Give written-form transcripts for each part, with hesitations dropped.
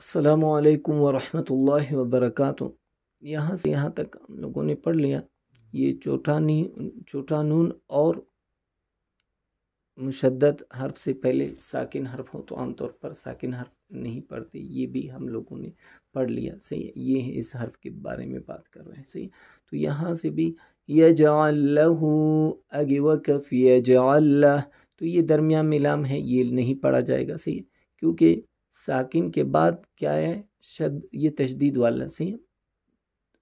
السلام علیکم ورحمۃ اللہ وبرکاتہ۔ یہاں سے یہاں تک ہم لوگوں نے پڑھ لیا۔ یہ چوٹا نون اور مشدد حرف سے پہلے ساکن حرف ہو تو عام طور پر ساکن حرف نہیں پڑھتے، یہ بھی ہم لوگوں نے پڑھ لیا۔ صحیح ہے، یہ ہے اس حرف کے بارے میں بات کر رہے ہیں۔ صحیح، تو یہاں سے بھی یجعل لہ اگے وقف یجعل لہ، تو یہ درمیان میں لام ہے، یہ نہیں پڑھا جائے گا۔ صحیح، کیونکہ ساکن کے بعد کیا ہے، یہ تشدید والا صحیح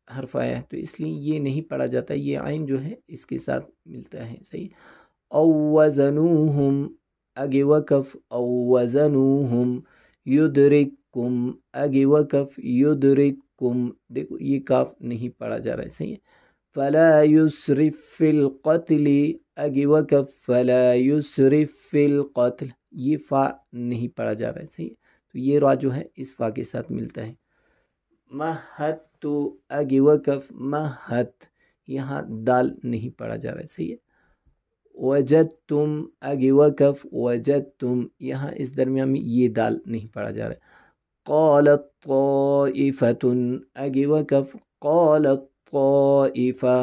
حرف آیا ہے، تو اس لیے یہ نہیں پڑھا جاتا، یہ عین جو ہے اس کے ساتھ ملتا ہے۔ صحیح، او وزنوہم اگے وقف او وزنوہم یدرککم اگے وقف یدرککم، دیکھو یہ کاف نہیں پڑھا جا رہا ہے۔ صحیح، فلا یسرف فی القتل اگے وقف فلا یسرف فی القتل، یہ فا نہیں پڑھا جا رہا ہے۔ صحیح، تو یہ را جو ہے اس فا کے ساتھ ملتا ہے۔ مہت تو اگے وقف مہت، یہاں دال نہیں پڑھا جا رہا ہے۔ صحیح ہے، وجدتم اگے وقف وجدتم، یہاں اس درمیان میں یہ دال نہیں پڑھا جا رہا ہے۔ قالت طائفۃ اگے وقف قالت طائفہ،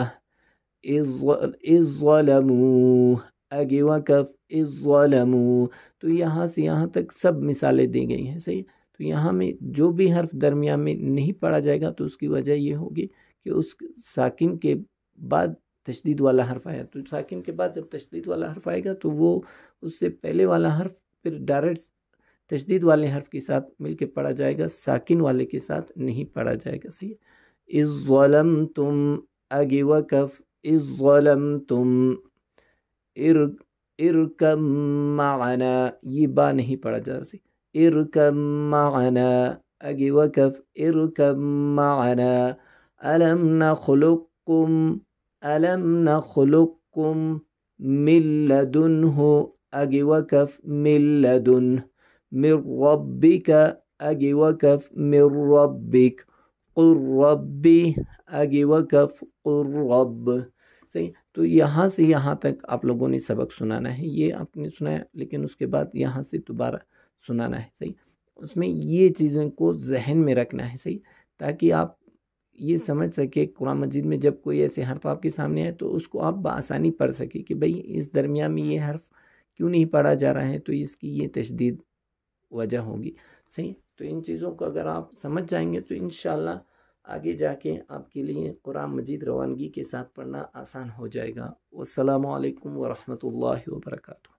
اذ ظلموا اگے وقف اذ ظلموا، تو یہاں سے یہاں تک سب مثالیں دی گئی ہیں۔ صحیح، تو یہاں میں جو بھی حرف درمیان میں نہیں پڑھا جائے گا تو اس کی وجہ یہ ہوگی کہ اس ساکن کے بعد تشدید والا حرف آیا، تو ساکن کے بعد جب تشدید والا حرف آئے گا تو وہ اس سے پہلے والا حرف پھر ڈائریکٹ تشدید والے حرف کے ساتھ مل کے پڑھا جائے گا، ساکن والے کے ساتھ نہیں پڑھا جائے گا۔ صحیح، اذ ظلمتم اگے وقف اذ ظلمتم ارکم معنا، یہ با نہیں پڑھا جا رہا۔ ارکم معنا اگے وقف ارکم معنا، الم نخلقکم من لدنہ اگے وقف من لدن، من ربک اگے وقف من ربک، قل ربی اگے وقف قل رب۔ صحیح، تو یہاں سے یہاں تک آپ لوگوں نے سبق سنانا ہے، یہ آپ نے سنایا لیکن اس کے بعد یہاں سے دوبارہ سنانا ہے۔ صحیح، اس میں یہ چیزوں کو ذہن میں رکھنا ہے۔ صحیح، تاکہ آپ یہ سمجھ سکے قرآن مجید میں جب کوئی ایسے حرف آپ کے سامنے آئے تو اس کو آپ بآسانی پڑھ سکے کہ بھئی اس درمیان میں یہ حرف کیوں نہیں پڑھا جا رہا ہے، تو اس کی یہ تشدید وجہ ہوگی۔ صحیح، تو ان چیزوں کو اگر آپ سمجھ جائیں گے تو انشاءاللہ آگے جا کے آپ کے لیے قرآن مجید روانگی کے ساتھ پڑھنا آسان ہو جائے گا۔ والسلام علیکم ورحمۃ اللہ وبرکاتہ۔